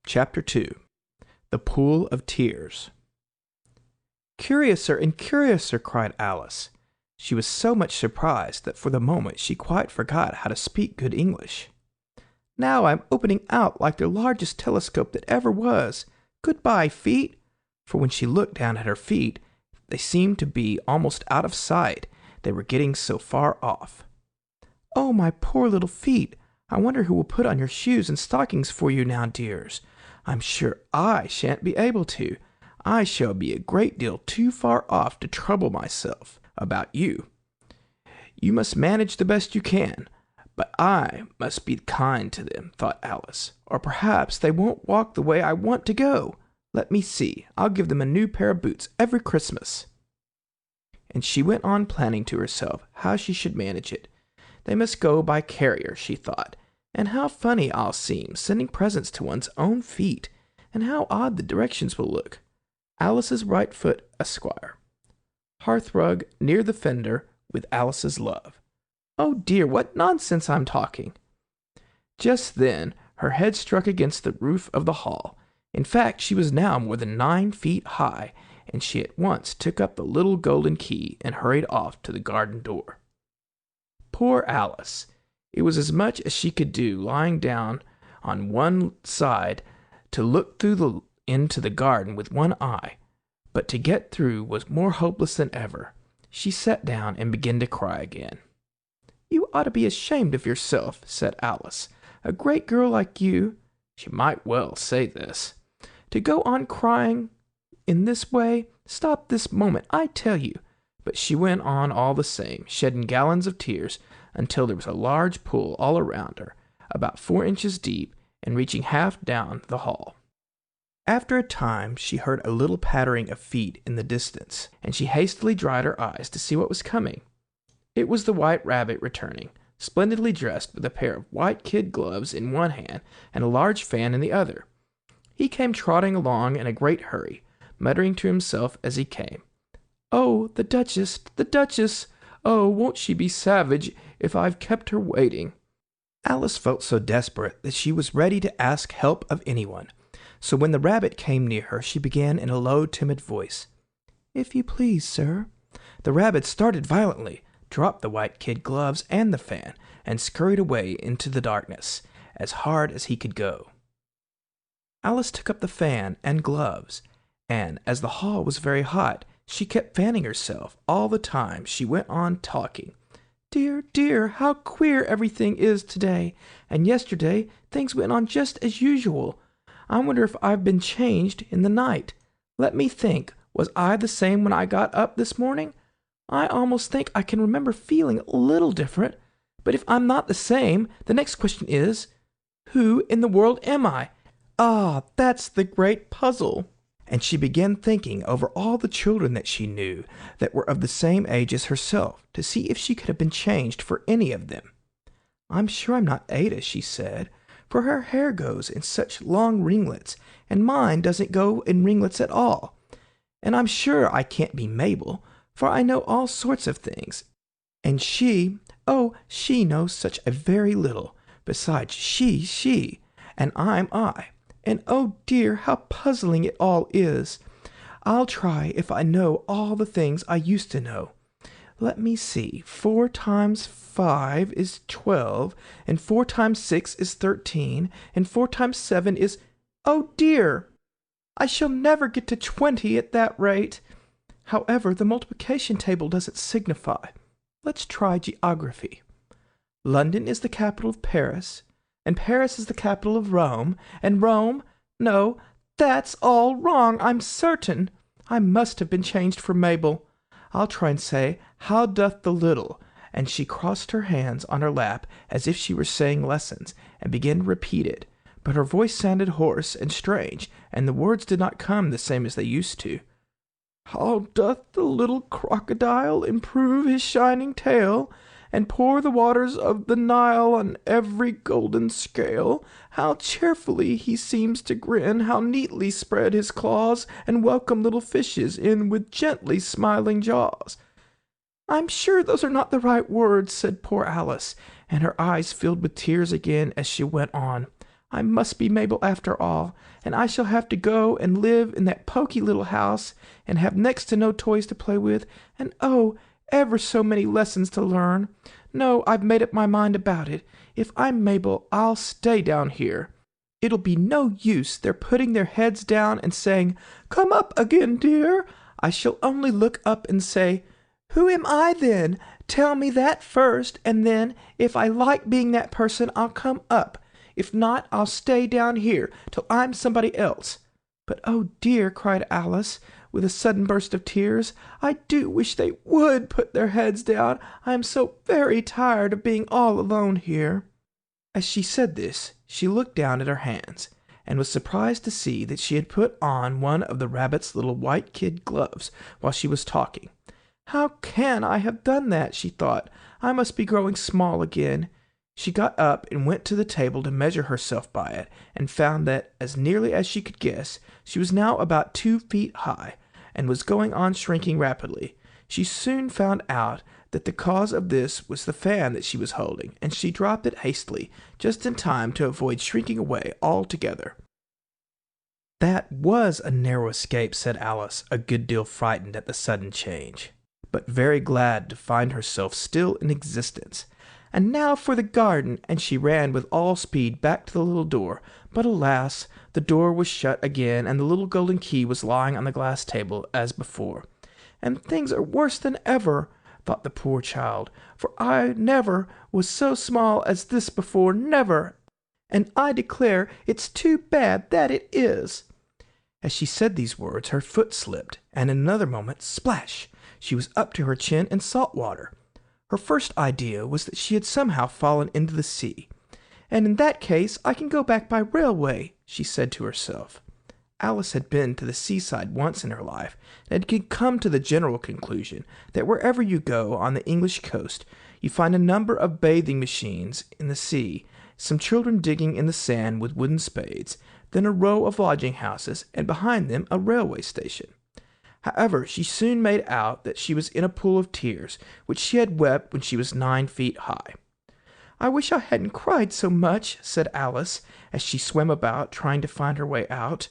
Chapter 2. The Pool of Tears. "Curiouser and curiouser," cried Alice. She was so much surprised that for the moment she quite forgot how to speak good English. "Now I'm opening out like the largest telescope that ever was. Goodbye, feet." For when she looked down at her feet, they seemed to be almost out of sight, they were getting so far off. "Oh, my poor little feet! I wonder who will put on your shoes and stockings for you now, dears. I'm sure I shan't be able to. I shall be a great deal too far off to trouble myself about you. You must manage the best you can, but I must be kind to them," thought Alice, "or perhaps they won't walk the way I want to go. Let me see, I'll give them a new pair of boots every Christmas." And she went on planning to herself how she should manage it. They must go by carrier, she thought, and how funny I'll seem sending presents to one's own feet, and how odd the directions will look. Alice's right foot, Esquire. Hearthrug near the fender with Alice's love. Oh dear, what nonsense I'm talking. Just then her head struck against the roof of the hall. In fact, she was now more than 9 feet high, and she at once took up the little golden key and hurried off to the garden door. Poor Alice! It was as much as she could do, lying down on one side, to look into the garden with one eye, but to get through was more hopeless than ever. She sat down and began to cry again. "You ought to be ashamed of yourself," said Alice. "A great girl like you," she might well say this, "to go on crying in this way. Stop this moment, I tell you." But she went on all the same, shedding gallons of tears, until there was a large pool all around her, about 4 inches deep, and reaching half down the hall. After a time she heard a little pattering of feet in the distance, and she hastily dried her eyes to see what was coming. It was the White Rabbit returning, splendidly dressed, with a pair of white kid gloves in one hand and a large fan in the other. He came trotting along in a great hurry, muttering to himself as he came, "Oh, the Duchess, the Duchess! Oh, won't she be savage if I've kept her waiting?" Alice felt so desperate that she was ready to ask help of anyone. So when the rabbit came near her, she began in a low, timid voice, "If you please, sir." The rabbit started violently, dropped the white kid gloves and the fan, and scurried away into the darkness, as hard as he could go. Alice took up the fan and gloves, and as the hall was very hot, she kept fanning herself all the time she went on talking. "Dear, dear, how queer everything is today, and yesterday things went on just as usual. I wonder if I've been changed in the night. Let me think, was I the same when I got up this morning? I almost think I can remember feeling a little different. But if I'm not the same, the next question is, who in the world am I? Ah, that's the great puzzle." And she began thinking over all the children that she knew that were of the same age as herself, to see if she could have been changed for any of them. "I'm sure I'm not Ada," she said, "for her hair goes in such long ringlets, and mine doesn't go in ringlets at all. And I'm sure I can't be Mabel, for I know all sorts of things. And she knows such a very little. Besides, she, and I'm I. And oh dear, how puzzling it all is. I'll try if I know all the things I used to know. Let me see, 4 times 5 is 12, and 4 times 6 is 13, and 4 times 7 is... Oh dear! I shall never get to 20 at that rate. However, the multiplication table doesn't signify. Let's try geography. London is the capital of Paris, and Paris is the capital of Rome, and Rome... No, that's all wrong, I'm certain. I must have been changed for Mabel. I'll try and say, how doth the little... And she crossed her hands on her lap as if she were saying lessons, and began to repeat it. But her voice sounded hoarse and strange, and the words did not come the same as they used to. How doth the little crocodile improve his shining tail, and pour the waters of the Nile on every golden scale? How cheerfully he seems to grin, how neatly spread his claws, and welcome little fishes in with gently smiling jaws. I'm sure those are not the right words, said poor Alice, and her eyes filled with tears again as she went on. I must be Mabel after all, and I shall have to go and live in that poky little house, and have next to no toys to play with, and oh, ever so many lessons to learn. No, I've made up my mind about it. If I'm Mabel, I'll stay down here. It'll be no use their putting their heads down and saying, 'Come up again, dear.' I shall only look up and say, 'Who am I, then? Tell me that first, and then, if I like being that person, I'll come up. If not, I'll stay down here till I'm somebody else.' But, oh dear," cried Alice, with a sudden burst of tears, "I do wish they would put their heads down. I am so very tired of being all alone here." As she said this, she looked down at her hands, and was surprised to see that she had put on one of the rabbit's little white kid gloves while she was talking. "How can I have done that?" she thought. "I must be growing small again." She got up and went to the table to measure herself by it, and found that, as nearly as she could guess, she was now about 2 feet high, and was going on shrinking rapidly. She soon found out that the cause of this was the fan that she was holding, and she dropped it hastily, just in time to avoid shrinking away altogether. "That was a narrow escape," said Alice, a good deal frightened at the sudden change, but very glad to find herself still in existence. "And now for the garden," and she ran with all speed back to the little door. But alas, the door was shut again, and the little golden key was lying on the glass table as before. "And things are worse than ever," thought the poor child, "for I never was so small as this before, never, and I declare it's too bad, that it is." As she said these words, her foot slipped, and in another moment, splash, she was up to her chin in salt water. Her first idea was that she had somehow fallen into the sea. "And in that case I can go back by railway," she said to herself. Alice had been to the seaside once in her life, and had come to the general conclusion that wherever you go on the English coast, you find a number of bathing machines in the sea, some children digging in the sand with wooden spades, then a row of lodging houses, and behind them a railway station. However, she soon made out that she was in a pool of tears, which she had wept when she was 9 feet high. "I wish I hadn't cried so much," said Alice, as she swam about, trying to find her way out.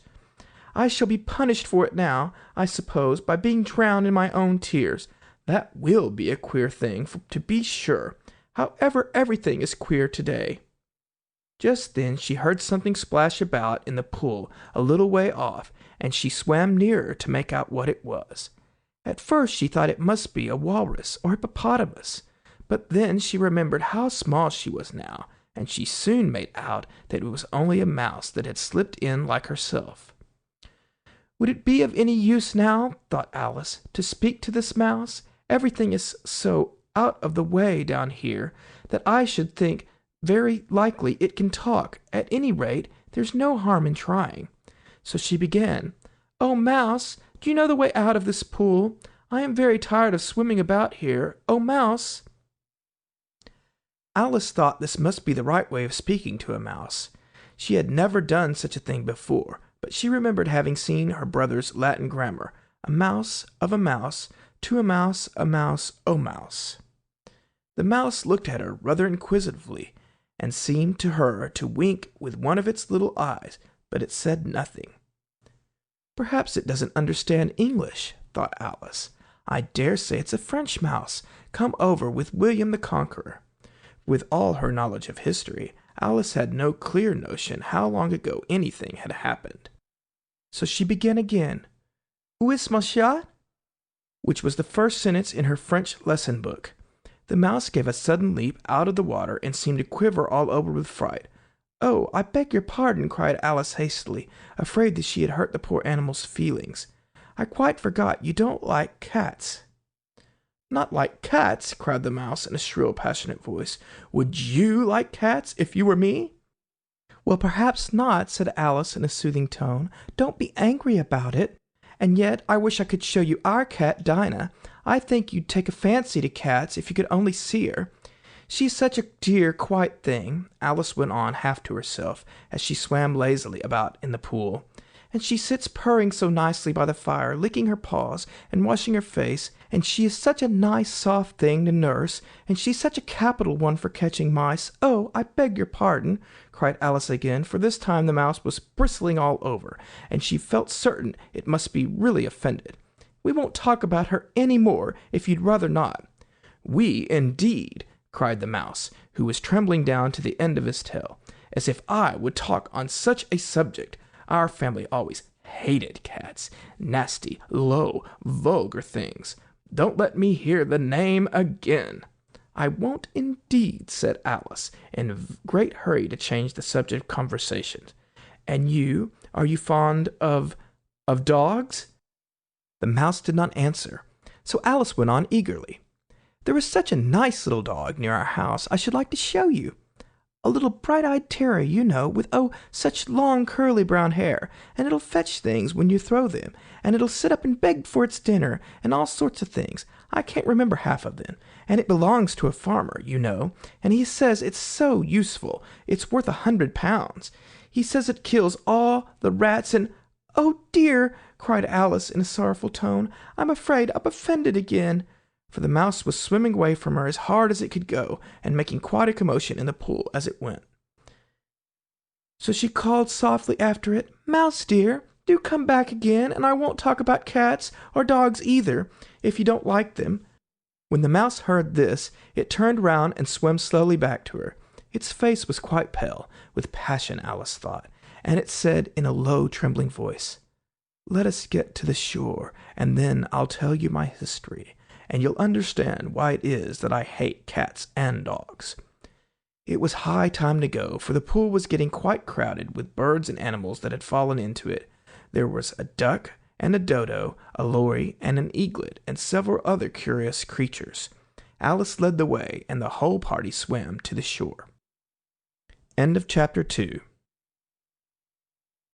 "I shall be punished for it now, I suppose, by being drowned in my own tears. That will be a queer thing, to be sure. However, everything is queer today." Just then she heard something splash about in the pool a little way off, and she swam nearer to make out what it was. At first she thought it must be a walrus or hippopotamus, but then she remembered how small she was now, and she soon made out that it was only a mouse that had slipped in like herself. "Would it be of any use now," thought Alice, "to speak to this mouse? Everything is so out of the way down here that I should think very likely it can talk. At any rate, there's no harm in trying." So she began, "Oh, Mouse, do you know the way out of this pool? I am very tired of swimming about here. Oh, Mouse." Alice thought this must be the right way of speaking to a mouse. She had never done such a thing before, but she remembered having seen her brother's Latin grammar, a mouse of a mouse, to a mouse, oh mouse. The mouse looked at her rather inquisitively, and seemed to her to wink with one of its little eyes, but it said nothing. "Perhaps it doesn't understand English," thought Alice. "I dare say it's a French mouse, come over with William the Conqueror." With all her knowledge of history, Alice had no clear notion how long ago anything had happened. So she began again, "Où est mon chat?" which was the first sentence in her French lesson book. The mouse gave a sudden leap out of the water, and seemed to quiver all over with fright. "Oh, I beg your pardon," cried Alice hastily, afraid that she had hurt the poor animal's feelings. "I quite forgot you don't like cats." "Not like cats?" cried the mouse in a shrill, passionate voice. "Would you like cats if you were me?" "Well, perhaps not," said Alice in a soothing tone. "Don't be angry about it. And yet I wish I could show you our cat, Dinah. I think you'd take a fancy to cats if you could only see her. She's such a dear, quiet thing," Alice went on half to herself, as she swam lazily about in the pool. and she sits purring so nicely by the fire, licking her paws and washing her face, and she is such a nice soft thing to nurse, and she's such a capital one for catching mice. Oh, I beg your pardon, cried Alice again, for this time the mouse was bristling all over, and she felt certain it must be really offended. We won't talk about her any more, if you'd rather not. We, indeed, cried the mouse, who was trembling down to the end of his tail. As if I would talk on such a subject. Our family always hated cats. Nasty, low, vulgar things. Don't let me hear the name again. I won't indeed, said Alice, in a great hurry to change the subject of conversation. And you, are you fond of dogs? The mouse did not answer, so Alice went on eagerly. There is such a nice little dog near our house I should like to show you. A little bright-eyed terrier, you know, with, such long curly brown hair, and it'll fetch things when you throw them, and it'll sit up and beg for its dinner, and all sorts of things. I can't remember half of them, and it belongs to a farmer, you know, and he says it's so useful, it's worth £100. He says it kills all the rats and— "Oh, dear!" cried Alice in a sorrowful tone. "I'm afraid I've offended again." For the mouse was swimming away from her as hard as it could go, and making quite a commotion in the pool as it went. So she called softly after it, "Mouse dear, do come back again, and I won't talk about cats, or dogs either, if you don't like them." When the mouse heard this, it turned round and swam slowly back to her. Its face was quite pale, with passion, Alice thought, and it said in a low, trembling voice, "Let us get to the shore, and then I'll tell you my history, and you'll understand why it is that I hate cats and dogs." It was high time to go, for the pool was getting quite crowded with birds and animals that had fallen into it. There was a duck and a dodo, a lory and an eaglet, and several other curious creatures. Alice led the way, and the whole party swam to the shore. End of chapter 2.